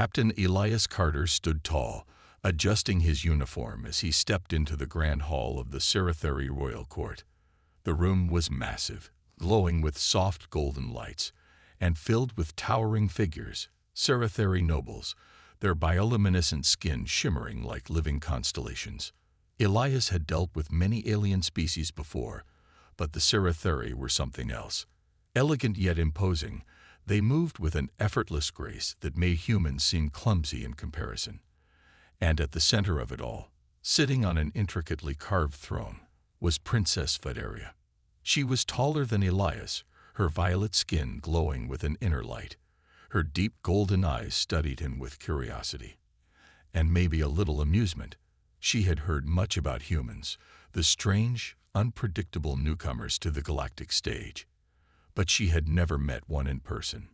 Captain Elias Carter stood tall, adjusting his uniform as he stepped into the grand hall of the Sarathari royal court. The room was massive, glowing with soft golden lights, and filled with towering figures, Sarathari nobles, their bioluminescent skin shimmering like living constellations. Elias had dealt with many alien species before, but the Sarathari were something else. Elegant yet imposing, they moved with an effortless grace that made humans seem clumsy in comparison. And at the center of it all, sitting on an intricately carved throne, was Princess Valeria. She was taller than Elias, her violet skin glowing with an inner light. Her deep golden eyes studied him with curiosity, and maybe a little amusement. She had heard much about humans, the strange, unpredictable newcomers to the galactic stage. But she had never met one in person.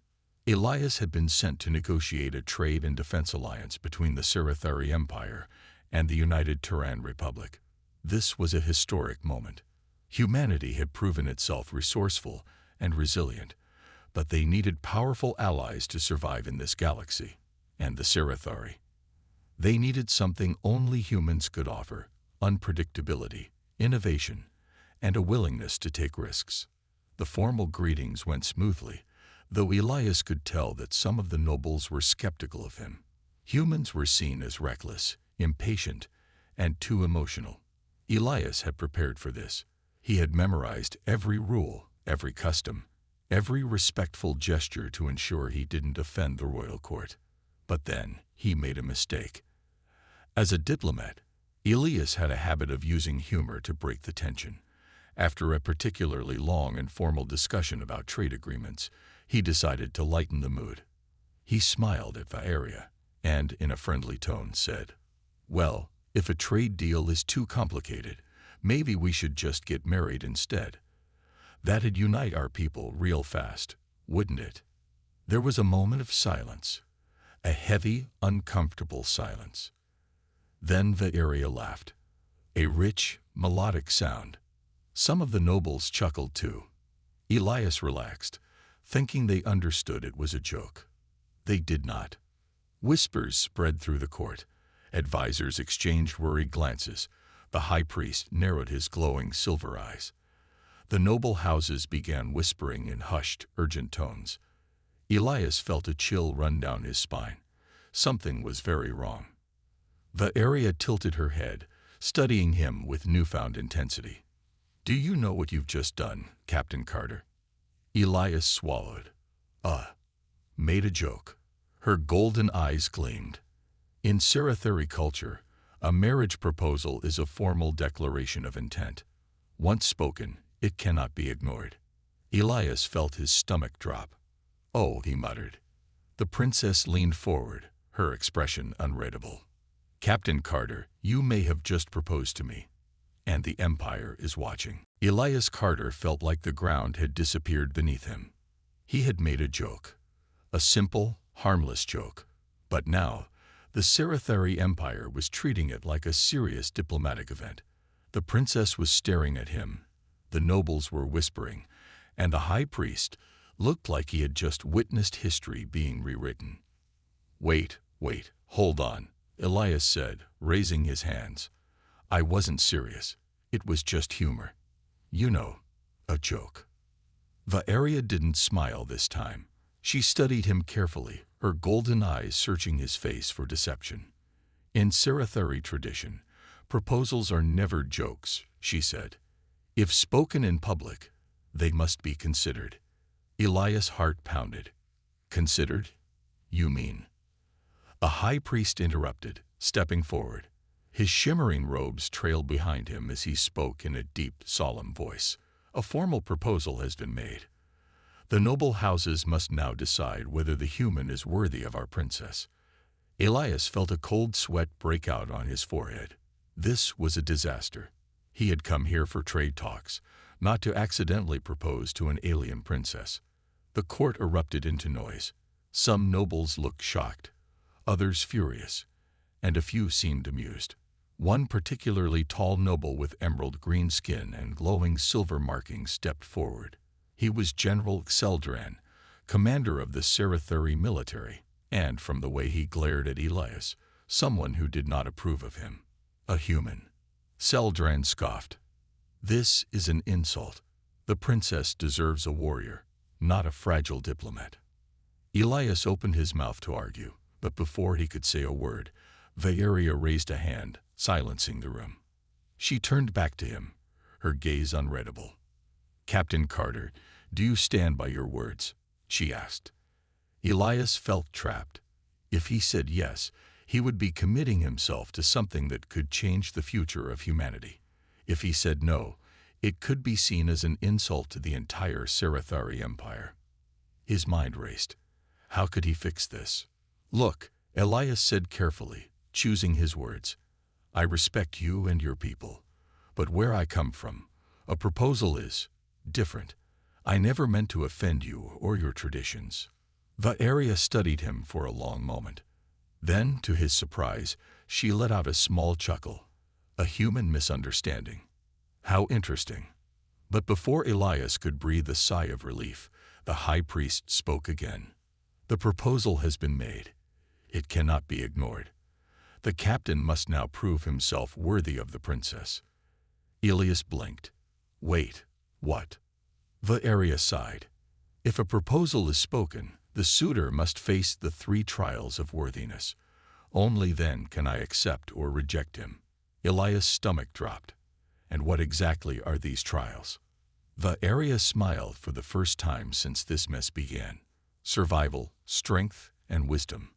Elias had been sent to negotiate a trade and defense alliance between the Sarathari Empire and the United Terran Republic. This was a historic moment. Humanity had proven itself resourceful and resilient, but they needed powerful allies to survive in this galaxy, and the Sarathari. They needed something only humans could offer: unpredictability, innovation, and a willingness to take risks. The formal greetings went smoothly, though Elias could tell that some of the nobles were skeptical of him. Humans were seen as reckless, impatient, and too emotional. Elias had prepared for this. He had memorized every rule, every custom, every respectful gesture to ensure he didn't offend the royal court. But then he made a mistake. As a diplomat, Elias had a habit of using humor to break the tension. After a particularly long and formal discussion about trade agreements, he decided to lighten the mood. He smiled at Valeria and, in a friendly tone, said, "Well, if a trade deal is too complicated, maybe we should just get married instead. That'd unite our people real fast, wouldn't it?" There was a moment of silence, a heavy, uncomfortable silence. Then Valeria laughed, a rich, melodic sound. Some of the nobles chuckled too. Elias relaxed, thinking they understood it was a joke. They did not. Whispers spread through the court. Advisors exchanged worried glances. The high priest narrowed his glowing silver eyes. The noble houses began whispering in hushed, urgent tones. Elias felt a chill run down his spine. Something was very wrong. Valeria tilted her head, studying him with newfound intensity. "Do you know what you've just done, Captain Carter?" Elias swallowed. Made a joke. Her golden eyes gleamed. In Sarathari culture, a marriage proposal is a formal declaration of intent. Once spoken, it cannot be ignored. Elias felt his stomach drop. "Oh," he muttered. The princess leaned forward, her expression unreadable. "Captain Carter, you may have just proposed to me, and the Empire is watching." Elias Carter felt like the ground had disappeared beneath him. He had made a joke, a simple, harmless joke, but now the Sarathari Empire was treating it like a serious diplomatic event. The princess was staring at him, the nobles were whispering, and the high priest looked like he had just witnessed history being rewritten. Wait, hold on," Elias said, raising his hands. "I wasn't serious. It was just humor. You know, a joke." Valeria didn't smile this time. She studied him carefully, her golden eyes searching his face for deception. "In Sarathari tradition, proposals are never jokes," she said. "If spoken in public, they must be considered." Elias' heart pounded. "Considered? You mean?" A high priest interrupted, stepping forward. His shimmering robes trailed behind him as he spoke in a deep, solemn voice. "A formal proposal has been made. The noble houses must now decide whether the human is worthy of our princess." Elias felt a cold sweat break out on his forehead. This was a disaster. He had come here for trade talks, not to accidentally propose to an alien princess. The court erupted into noise. Some nobles looked shocked, others furious, and a few seemed amused. One particularly tall noble with emerald green skin and glowing silver markings stepped forward. He was General Xeldran, commander of the Sarathari military. and from the way he glared at Elias, someone who did not approve of him. A human. Celdran scoffed. This is an insult. The princess deserves a warrior, not a fragile diplomat. Elias opened his mouth to argue, but before he could say a word, Valeria raised a hand, silencing the room. She turned back to him, her gaze unreadable. "Captain Carter, do you stand by your words?" she asked. Elias felt trapped. If he said yes, he would be committing himself to something that could change the future of humanity. If he said no, it could be seen as an insult to the entire Sarathari Empire. His mind raced. How could he fix this? "Look," Elias said carefully, choosing his words. "I respect you and your people. But where I come from, a proposal is different. I never meant to offend you or your traditions." Valeria studied him for a long moment. Then, to his surprise, she let out a small chuckle. A human misunderstanding. How interesting. But before Elias could breathe a sigh of relief, the high priest spoke again. "The proposal has been made. It cannot be ignored. The captain must now prove himself worthy of the princess." Elias blinked. "Wait, what?" Valeria sighed. "If a proposal is spoken, the suitor must face the 3 trials of worthiness. Only then can I accept or reject him." Elias' stomach dropped. "And what exactly are these trials?" Valeria smiled for the first time since this mess began. "Survival, strength, and wisdom.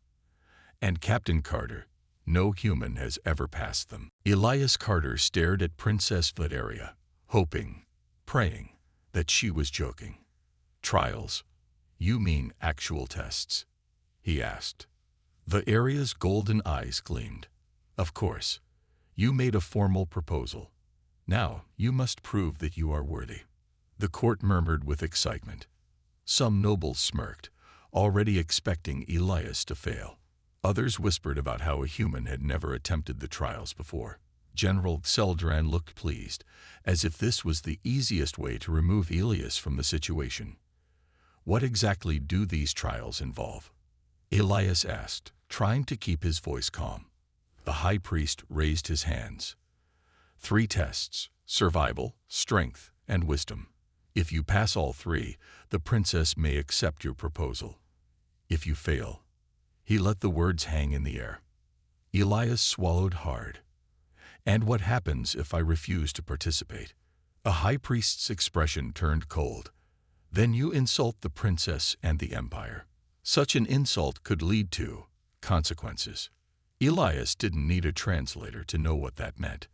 And Captain Carter, no human has ever passed them." Elias Carter stared at Princess Valeria, hoping, praying, that she was joking. "Trials? You mean actual tests?" he asked. Valeria's golden eyes gleamed. "Of course. You made a formal proposal. Now you must prove that you are worthy." The court murmured with excitement. Some nobles smirked, already expecting Elias to fail. Others whispered about how a human had never attempted the trials before. General Celdran looked pleased, as if this was the easiest way to remove Elias from the situation. "What exactly do these trials involve?" Elias asked, trying to keep his voice calm. The high priest raised his hands. 3 tests: survival, strength, and wisdom. If you pass all 3, the princess may accept your proposal. If you fail..." He let the words hang in the air. Elias swallowed hard. "And what happens if I refuse to participate?" A high priest's expression turned cold. "Then you insult the princess and the empire. Such an insult could lead to consequences." Elias didn't need a translator to know what that meant.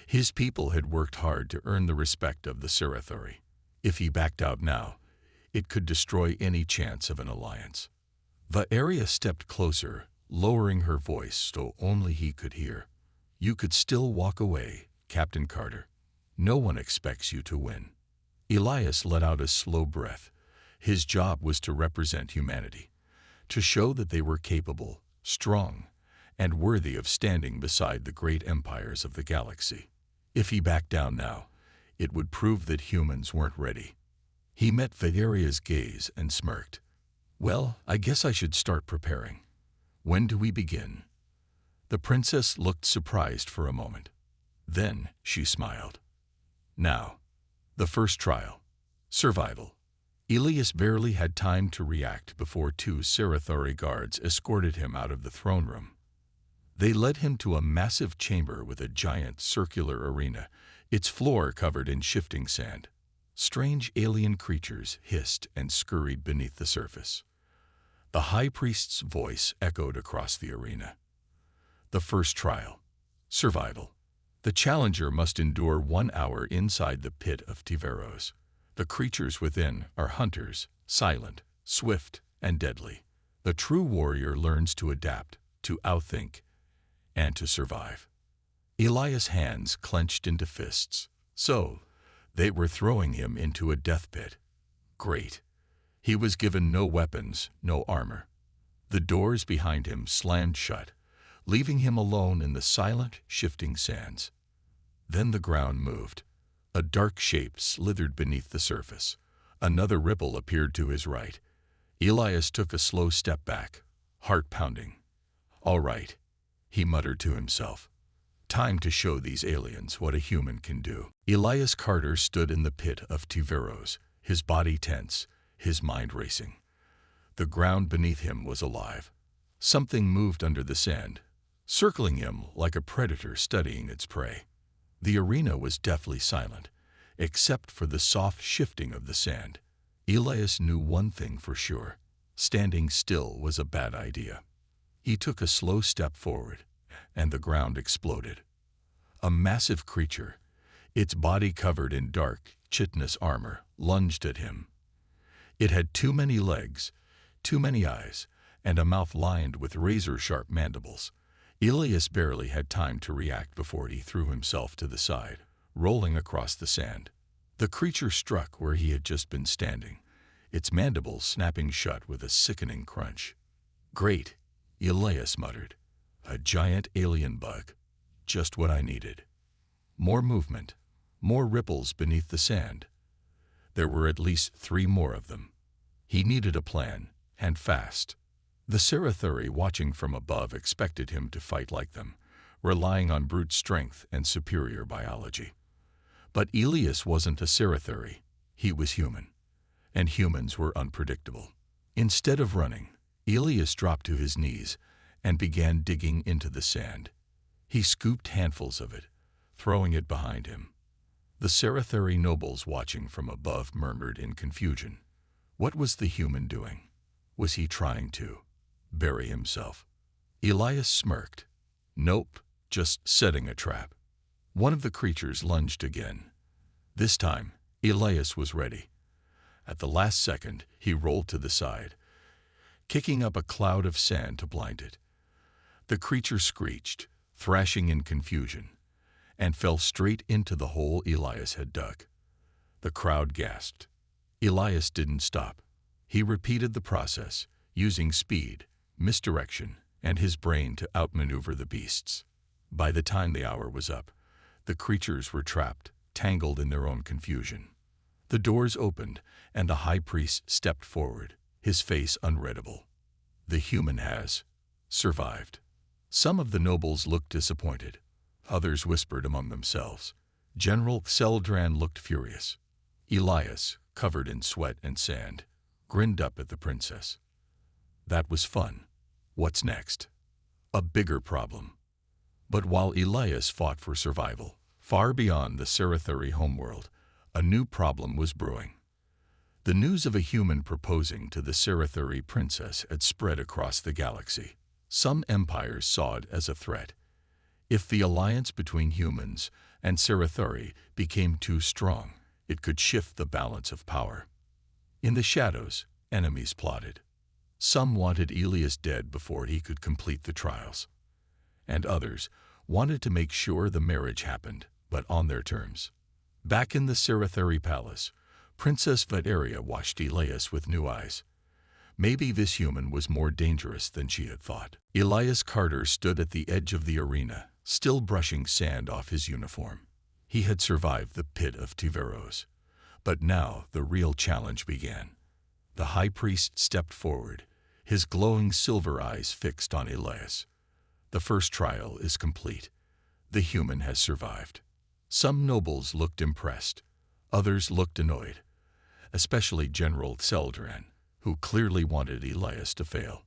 His people had worked hard to earn the respect of the Sarathari. If he backed out now, it could destroy any chance of an alliance. Valeria stepped closer, lowering her voice so only he could hear. "You could still walk away, Captain Carter. No one expects you to win." Elias let out a slow breath. His job was to represent humanity, to show that they were capable, strong, and worthy of standing beside the great empires of the galaxy. If he backed down now, it would prove that humans weren't ready. He met Valeria's gaze and smirked. "Well, I guess I should start preparing. When do we begin?" The princess looked surprised for a moment. Then she smiled. "Now, the first trial, survival." Elias barely had time to react before 2 Sarathari guards escorted him out of the throne room. They led him to a massive chamber with a giant circular arena, its floor covered in shifting sand. Strange alien creatures hissed and scurried beneath the surface. The high priest's voice echoed across the arena. The first trial, survival. The challenger must endure 1 hour inside the pit of Tiveros. The creatures within are hunters, silent, swift, and deadly. The true warrior learns to adapt, to outthink, and to survive. Elias' hands clenched into fists. So, they were throwing him into a death pit. Great. He was given no weapons, no armor. The doors behind him slammed shut, leaving him alone in the silent, shifting sands. Then the ground moved. A dark shape slithered beneath the surface. Another ripple appeared to his right. Elias took a slow step back, heart pounding. "All right," he muttered to himself. "Time to show these aliens what a human can do." Elias Carter stood in the pit of Tiveros, his body tense, his mind racing. The ground beneath him was alive. Something moved under the sand, circling him like a predator studying its prey. The arena was deathly silent, except for the soft shifting of the sand. Elias knew one thing for sure: standing still was a bad idea. He took a slow step forward, and the ground exploded. A massive creature, its body covered in dark, chitinous armor, lunged at him. It had too many legs, too many eyes, and a mouth lined with razor-sharp mandibles. Elias barely had time to react before he threw himself to the side, rolling across the sand. The creature struck where he had just been standing, its mandibles snapping shut with a sickening crunch. "Great," Elias muttered. "A giant alien bug. Just what I needed." More movement, more ripples beneath the sand. There were at least 3 more of them. He needed a plan, and fast. The Sarathuri watching from above expected him to fight like them, relying on brute strength and superior biology. But Elias wasn't a Sarathuri. He was human, and humans were unpredictable. Instead of running, Elias dropped to his knees and began digging into the sand. He scooped handfuls of it, throwing it behind him. The Sarathuri nobles watching from above murmured in confusion. What was the human doing? Was he trying to bury himself? Elias smirked. Nope, just setting a trap. One of the creatures lunged again. This time, Elias was ready. At the last second, he rolled to the side, kicking up a cloud of sand to blind it. The creature screeched, thrashing in confusion, and fell straight into the hole Elias had dug. The crowd gasped. Elias didn't stop. He repeated the process, using speed, misdirection, and his brain to outmaneuver the beasts. By the time the hour was up, the creatures were trapped, tangled in their own confusion. The doors opened, and the high priest stepped forward, his face unreadable. "The human has survived." Some of the nobles looked disappointed. Others whispered among themselves. General Celdran looked furious. Elias, covered in sweat and sand, grinned up at the princess. That was fun. What's next? A bigger problem. But while Elias fought for survival, far beyond the Sarathuri homeworld, a new problem was brewing. The news of a human proposing to the Sarathuri princess had spread across the galaxy. Some empires saw it as a threat. If the alliance between humans and Sarathuri became too strong, it could shift the balance of power. In the shadows, enemies plotted. Some wanted Elias dead before he could complete the trials, and others wanted to make sure the marriage happened, but on their terms. Back in the Sarathuri palace, Princess Valeria watched Elias with new eyes. Maybe this human was more dangerous than she had thought. Elias Carter stood at the edge of the arena, still brushing sand off his uniform. He had survived the pit of Tiveros. But now the real challenge began. The high priest stepped forward, his glowing silver eyes fixed on Elias. The first trial is complete. The human has survived. Some nobles looked impressed. Others looked annoyed, especially General Celdran, who clearly wanted Elias to fail.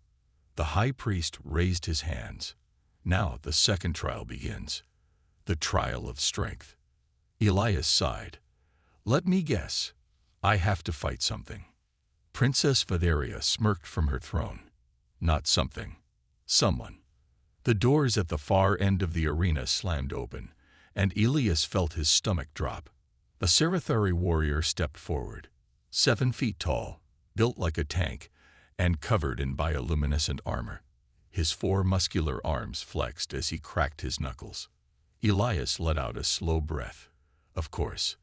The high priest raised his hands. Now the second trial begins. The trial of strength. Elias sighed. "Let me guess. I have to fight something." Princess Valeria smirked from her throne. Not something. Someone. The doors at the far end of the arena slammed open, and Elias felt his stomach drop. A Sarathuri warrior stepped forward, 7 feet tall, built like a tank, and covered in bioluminescent armor. His 4 muscular arms flexed as he cracked his knuckles. Elias let out a slow breath. Of course.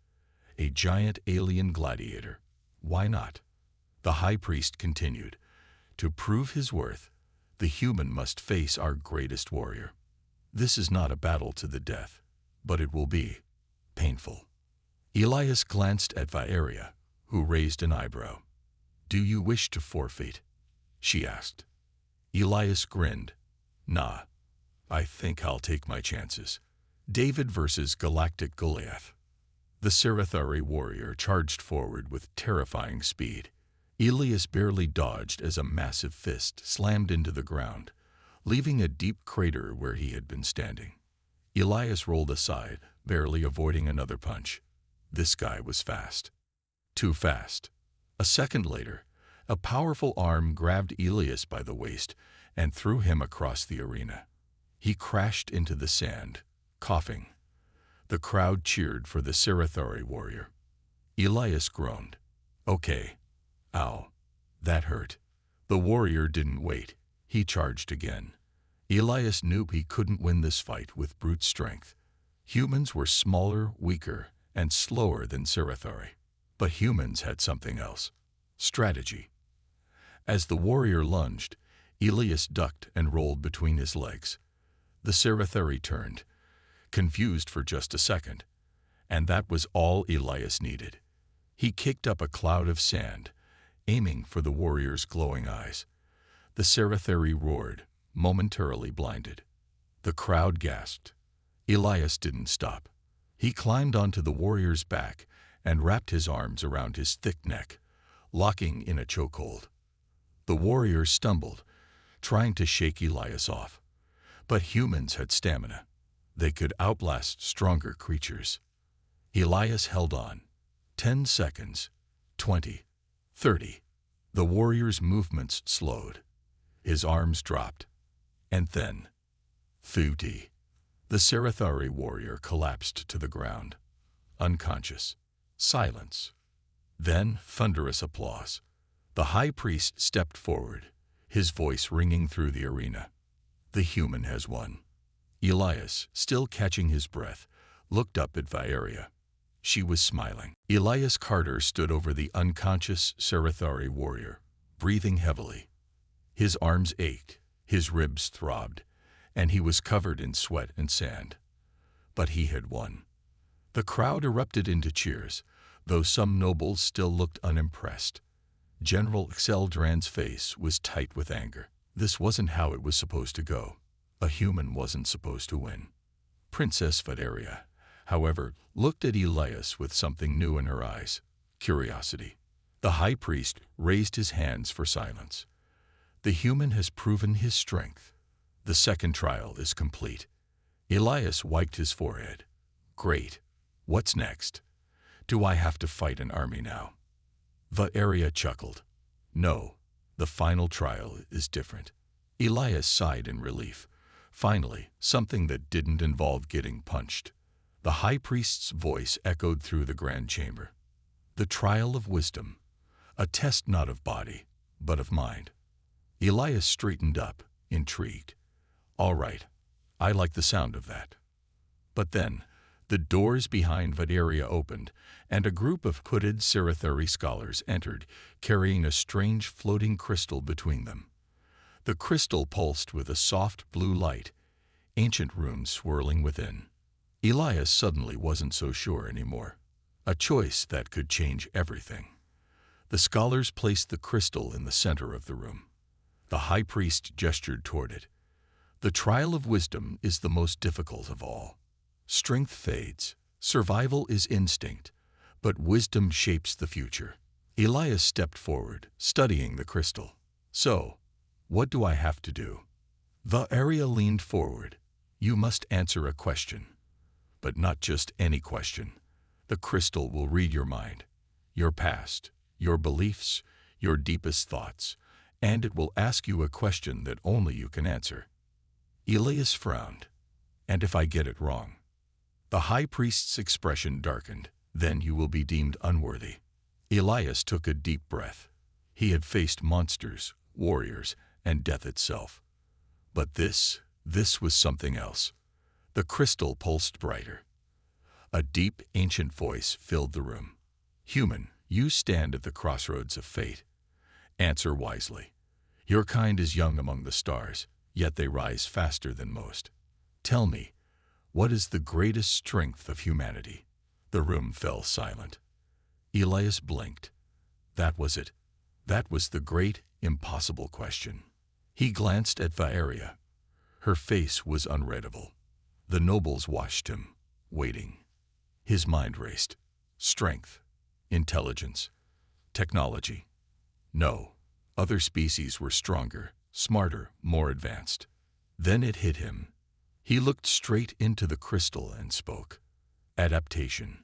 A giant alien gladiator. Why not? The high priest continued. To prove his worth, the human must face our greatest warrior. This is not a battle to the death, but it will be painful. Elias glanced at Valeria, who raised an eyebrow. "Do you wish to forfeit?" she asked. Elias grinned. Nah, I think I'll take my chances. David versus Galactic Goliath. The Sarathari warrior charged forward with terrifying speed. Elias barely dodged as a massive fist slammed into the ground, leaving a deep crater where he had been standing. Elias rolled aside, barely avoiding another punch. This guy was fast. Too fast. A second later, a powerful arm grabbed Elias by the waist and threw him across the arena. He crashed into the sand, coughing. The crowd cheered for the Sarathari warrior. Elias groaned. Okay. Ow. That hurt. The warrior didn't wait. He charged again. Elias knew he couldn't win this fight with brute strength. Humans were smaller, weaker, and slower than Sarathari. But humans had something else. Strategy. As the warrior lunged, Elias ducked and rolled between his legs. The Sarathari turned, confused for just a second, and that was all Elias needed. He kicked up a cloud of sand, aiming for the warrior's glowing eyes. The Sarathari roared, momentarily blinded. The crowd gasped. Elias didn't stop. He climbed onto the warrior's back and wrapped his arms around his thick neck, locking in a chokehold. The warrior stumbled, trying to shake Elias off. But humans had stamina. They could outlast stronger creatures. Elias held on. 10 seconds, 20, 30. The warrior's movements slowed. His arms dropped. And then, Thuti. The Sarathari warrior collapsed to the ground, unconscious. Silence. Then thunderous applause. The high priest stepped forward, his voice ringing through the arena. The human has won. Elias, still catching his breath, looked up at Vieria. She was smiling. Elias Carter stood over the unconscious Sarathari warrior, breathing heavily. His arms ached, his ribs throbbed, and he was covered in sweat and sand. But he had won. The crowd erupted into cheers, though some nobles still looked unimpressed. General Xeldran's face was tight with anger. This wasn't how it was supposed to go. A human wasn't supposed to win. Princess Vieria, however, looked at Elias with something new in her eyes, curiosity. The high priest raised his hands for silence. The human has proven his strength. The second trial is complete. Elias wiped his forehead. Great. What's next? Do I have to fight an army now? Vieria chuckled. No, the final trial is different. Elias sighed in relief. Finally, something that didn't involve getting punched. The high priest's voice echoed through the grand chamber. The trial of wisdom. A test not of body, but of mind. Elias straightened up, intrigued. All right, I like the sound of that. But then, the doors behind Vieria opened, and a group of hooded Sarathari scholars entered, carrying a strange floating crystal between them. The crystal pulsed with a soft blue light, ancient runes swirling within. Elias suddenly wasn't so sure anymore. A choice that could change everything. The scholars placed the crystal in the center of the room. The high priest gestured toward it. The trial of wisdom is the most difficult of all. Strength fades, survival is instinct, but wisdom shapes the future. Elias stepped forward, studying the crystal. So, what do I have to do? Vieria leaned forward. You must answer a question. But not just any question. The crystal will read your mind, your past, your beliefs, your deepest thoughts, and it will ask you a question that only you can answer. Elias frowned. And if I get it wrong? The high priest's expression darkened. Then you will be deemed unworthy. Elias took a deep breath. He had faced monsters, warriors, and death itself. But this was something else. The crystal pulsed brighter. A deep, ancient voice filled the room. Human, you stand at the crossroads of fate. Answer wisely. Your kind is young among the stars, yet they rise faster than most. Tell me, what is the greatest strength of humanity? The room fell silent. Elias blinked. That was it. That was the great, impossible question. He glanced at Vieria. Her face was unreadable. The nobles watched him, waiting. His mind raced. Strength, intelligence, technology. No, other species were stronger, smarter, more advanced. Then it hit him. He looked straight into the crystal and spoke. Adaptation.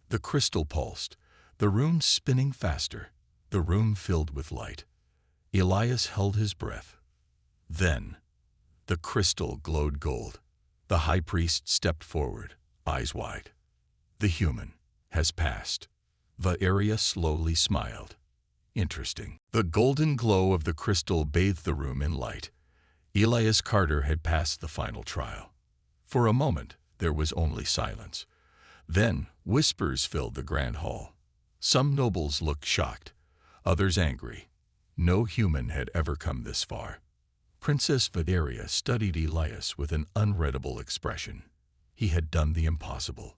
The crystal pulsed, the room spinning faster, the room filled with light. Elias held his breath. Then, the crystal glowed gold. The high priest stepped forward, eyes wide. The human has passed. Vieria slowly smiled. Interesting. The golden glow of the crystal bathed the room in light. Elias Carter had passed the final trial. For a moment, there was only silence. Then, whispers filled the grand hall. Some nobles looked shocked, others angry. No human had ever come this far. Princess Vieria studied Elias with an unreadable expression. He had done the impossible.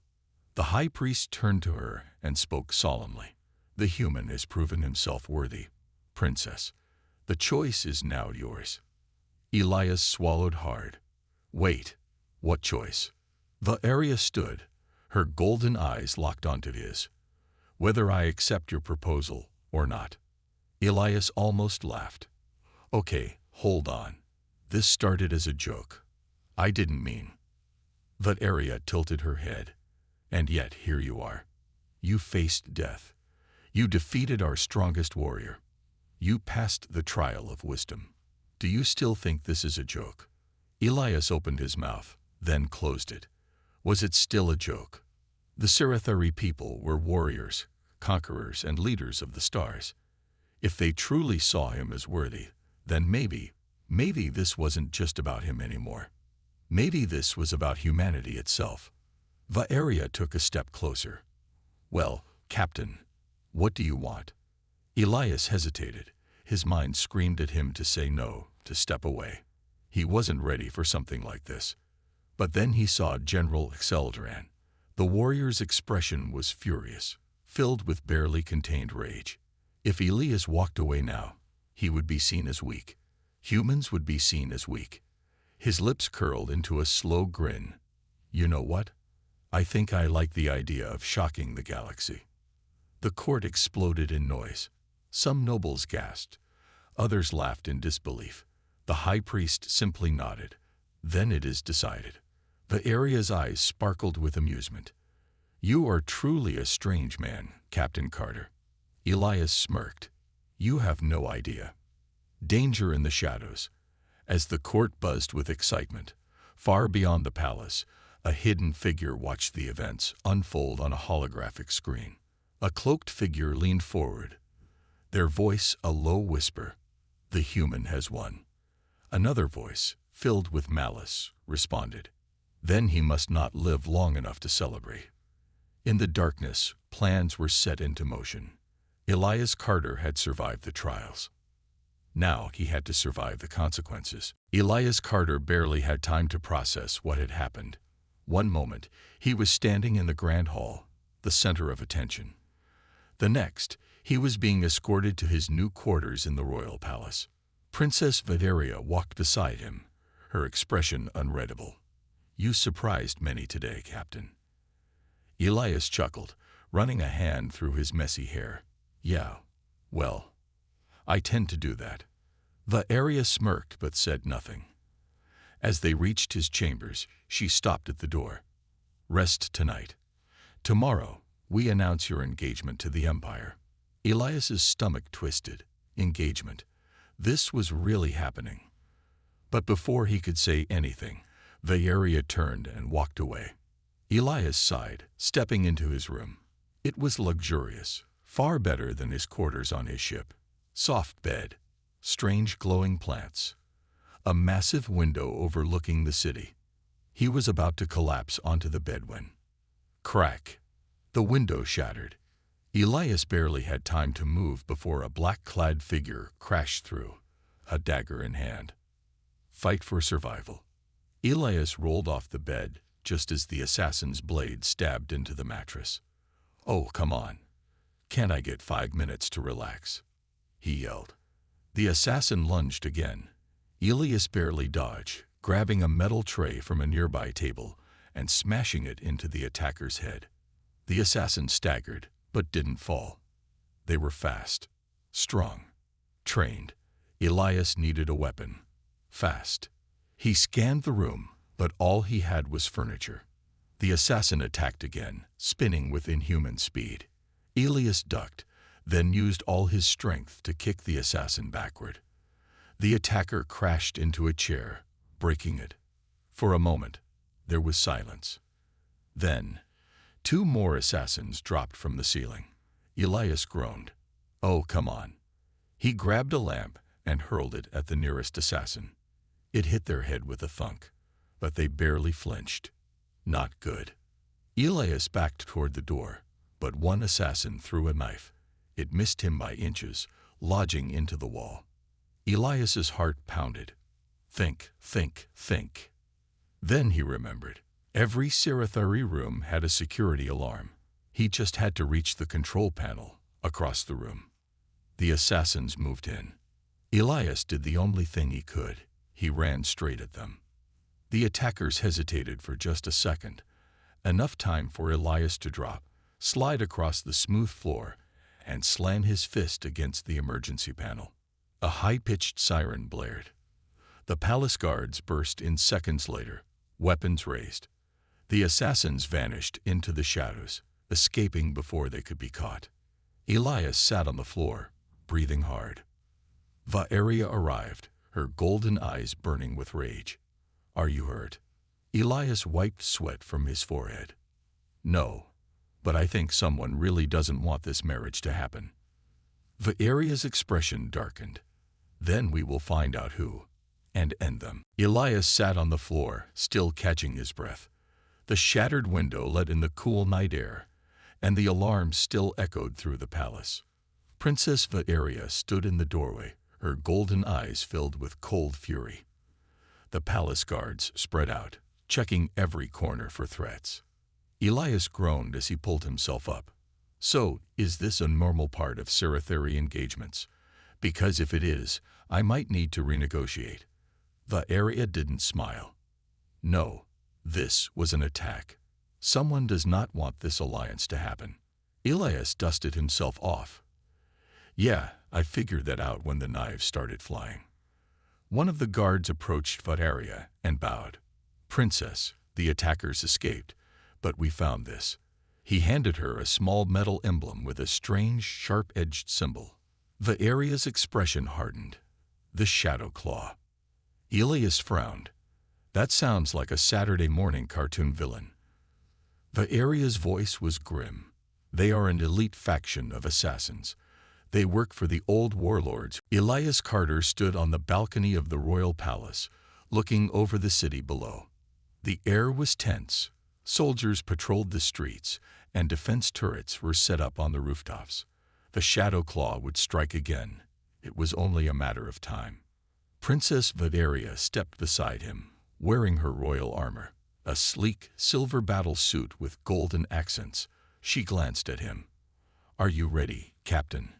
The high priest turned to her and spoke solemnly. The human has proven himself worthy. Princess, the choice is now yours. Elias swallowed hard. Wait, what choice? Vieria stood, her golden eyes locked onto his. Whether I accept your proposal or not. Elias almost laughed. Okay, hold on. This started as a joke. I didn't mean. Vieria tilted her head. And yet here you are. You faced death. You defeated our strongest warrior. You passed the trial of wisdom. Do you still think this is a joke? Elias opened his mouth, then closed it. Was it still a joke? The Sirathari people were warriors, conquerors, and leaders of the stars. If they truly saw him as worthy, then maybe this wasn't just about him anymore. Maybe this was about humanity itself. Vieria took a step closer. Well, Captain, what do you want? Elias hesitated. His mind screamed at him to say no, to step away. He wasn't ready for something like this. But then he saw General Xeldran. The warrior's expression was furious, filled with barely contained rage. If Elias walked away now, he would be seen as weak. Humans would be seen as weak. His lips curled into a slow grin. You know what? I think I like the idea of shocking the galaxy. The court exploded in noise. Some nobles gasped. Others laughed in disbelief. The high priest simply nodded. Then it is decided. Vieria's eyes sparkled with amusement. You are truly a strange man, Captain Carter. Elias smirked. You have no idea. Danger in the shadows. As the court buzzed with excitement, far beyond the palace, a hidden figure watched the events unfold on a holographic screen. A cloaked figure leaned forward, their voice a low whisper. The human has won. Another voice, filled with malice, responded. Then he must not live long enough to celebrate. In the darkness, plans were set into motion. Elias Carter had survived the trials. Now he had to survive the consequences. Elias Carter barely had time to process what had happened. One moment, he was standing in the grand hall, the center of attention. The next, he was being escorted to his new quarters in the royal palace. Princess Vieria walked beside him, her expression unreadable. You surprised many today, Captain. Elias chuckled, running a hand through his messy hair. Yeah, well, I tend to do that. Vieria smirked but said nothing. As they reached his chambers, she stopped at the door. Rest tonight. Tomorrow, we announce your engagement to the Empire. Elias's stomach twisted. Engagement. This was really happening. But before he could say anything, Vieria turned and walked away. Elias sighed, stepping into his room. It was luxurious, far better than his quarters on his ship. Soft bed, strange glowing plants, a massive window overlooking the city. He was about to collapse onto the bed when, crack, the window shattered. Elias barely had time to move before a black-clad figure crashed through, a dagger in hand. Fight for survival. Elias rolled off the bed just as the assassin's blade stabbed into the mattress. Oh, come on. Can't I get 5 minutes to relax? He yelled. The assassin lunged again. Elias barely dodged, grabbing a metal tray from a nearby table and smashing it into the attacker's head. The assassin staggered, but didn't fall. They were fast, strong, trained. Elias needed a weapon. Fast. He scanned the room, but all he had was furniture. The assassin attacked again, spinning with inhuman speed. Elias ducked, then used all his strength to kick the assassin backward. The attacker crashed into a chair, breaking it. For a moment, there was silence. Then, 2 more assassins dropped from the ceiling. Elias groaned. "Oh, come on." He grabbed a lamp and hurled it at the nearest assassin. It hit their head with a thunk, but they barely flinched. Not good. Elias backed toward the door, but one assassin threw a knife. It missed him by inches, lodging into the wall. Elias's heart pounded. Think, think, think. Then he remembered. Every Sci-Fi room had a security alarm. He just had to reach the control panel across the room. The assassins moved in. Elias did the only thing he could. He ran straight at them. The attackers hesitated for just a second, enough time for Elias to drop, slide across the smooth floor, and slam his fist against the emergency panel. A high-pitched siren blared. The palace guards burst in seconds later, weapons raised. The assassins vanished into the shadows, escaping before they could be caught. Elias sat on the floor, breathing hard. Valeria arrived, her golden eyes burning with rage. "Are you hurt?" Elias wiped sweat from his forehead. "No, but I think someone really doesn't want this marriage to happen." Valeria's expression darkened. "Then we will find out who, and end them." Elias sat on the floor, still catching his breath. The shattered window let in the cool night air, and the alarm still echoed through the palace. Princess Valeria stood in the doorway, her golden eyes filled with cold fury. The palace guards spread out, checking every corner for threats. Elias groaned as he pulled himself up. "So, is this a normal part of Sci-Fi engagements? Because if it is, I might need to renegotiate." Valeria didn't smile. "No, this was an attack. Someone does not want this alliance to happen." Elias dusted himself off. "Yeah, I figured that out when the knives started flying." One of the guards approached Valeria and bowed. "Princess, the attackers escaped, but we found this." He handed her a small metal emblem with a strange, sharp-edged symbol. Valeria's expression hardened. "The Shadow Claw." Elias frowned. "That sounds like a Saturday morning cartoon villain." Valeria's voice was grim. "They are an elite faction of assassins. They work for the old warlords." Elias Carter stood on the balcony of the royal palace, looking over the city below. The air was tense. Soldiers patrolled the streets, and defense turrets were set up on the rooftops. The Shadow Claw would strike again. It was only a matter of time. Princess Valeria stepped beside him, wearing her royal armor, a sleek, silver battle suit with golden accents. She glanced at him. "Are you ready, Captain?"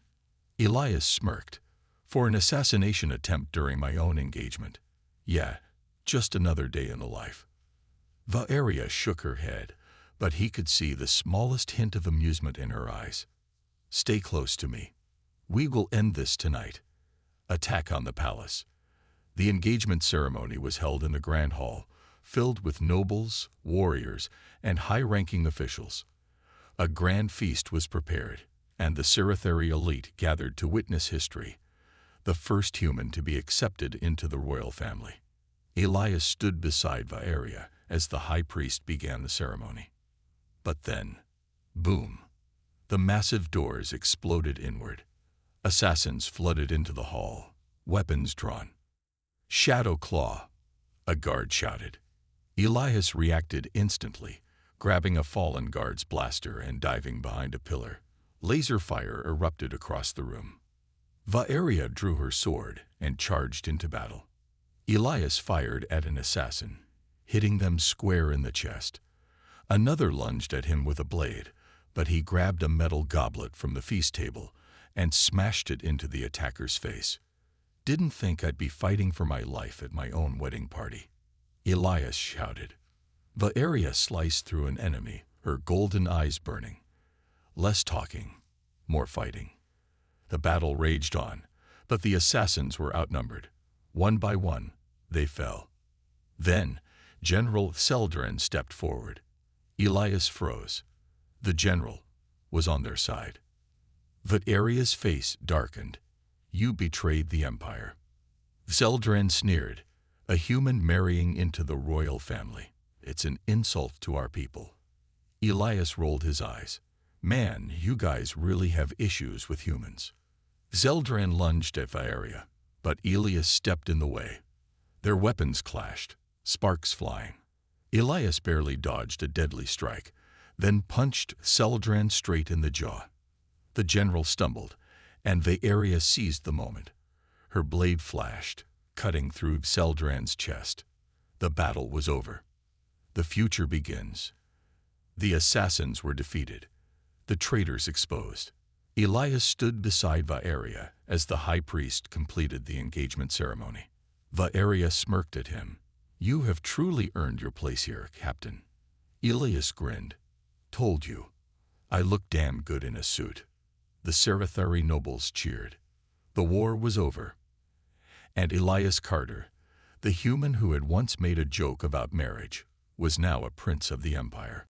Elias smirked. "For an assassination attempt during my own engagement? Yeah, just another day in the life." Valeria shook her head, but he could see the smallest hint of amusement in her eyes. "Stay close to me. We will end this tonight." Attack on the palace. The engagement ceremony was held in the Grand Hall, filled with nobles, warriors, and high-ranking officials. A grand feast was prepared, and the Sci-Fi elite gathered to witness history, the first human to be accepted into the royal family. Elias stood beside Valeria as the high priest began the ceremony. But then, boom! The massive doors exploded inward. Assassins flooded into the hall, weapons drawn. "Shadow Claw!" a guard shouted. Elias reacted instantly, grabbing a fallen guard's blaster and diving behind a pillar. Laser fire erupted across the room. Valeria drew her sword and charged into battle. Elias fired at an assassin, hitting them square in the chest. Another lunged at him with a blade, but he grabbed a metal goblet from the feast table and smashed it into the attacker's face. Didn't think I'd be fighting for my life at my own wedding party, Elias shouted. Valeria sliced through an enemy, her golden eyes burning. Less talking, more fighting. The battle raged on, but the assassins were outnumbered. One by one, they fell. Then, General Celdran stepped forward. Elias froze. The general was on their side. Valeria's face darkened. You betrayed the Empire. Celdran sneered. A human marrying into the royal family. It's an insult to our people. Elias rolled his eyes. Man, you guys really have issues with humans. Zeldran lunged at Valeria, but Elias stepped in the way. Their weapons clashed, sparks flying. Elias barely dodged a deadly strike, then punched Celdran straight in the jaw. The general stumbled, and Valeria seized the moment. Her blade flashed, cutting through Celdran's chest. The battle was over. The future begins. The assassins were defeated, the traitors exposed. Elias stood beside Valeria as the high priest completed the engagement ceremony. Valeria smirked at him. You have truly earned your place here, Captain. Elias grinned. Told you. I look damn good in a suit. The Sarathari nobles cheered. The war was over. And Elias Carter, the human who had once made a joke about marriage, was now a prince of the Empire.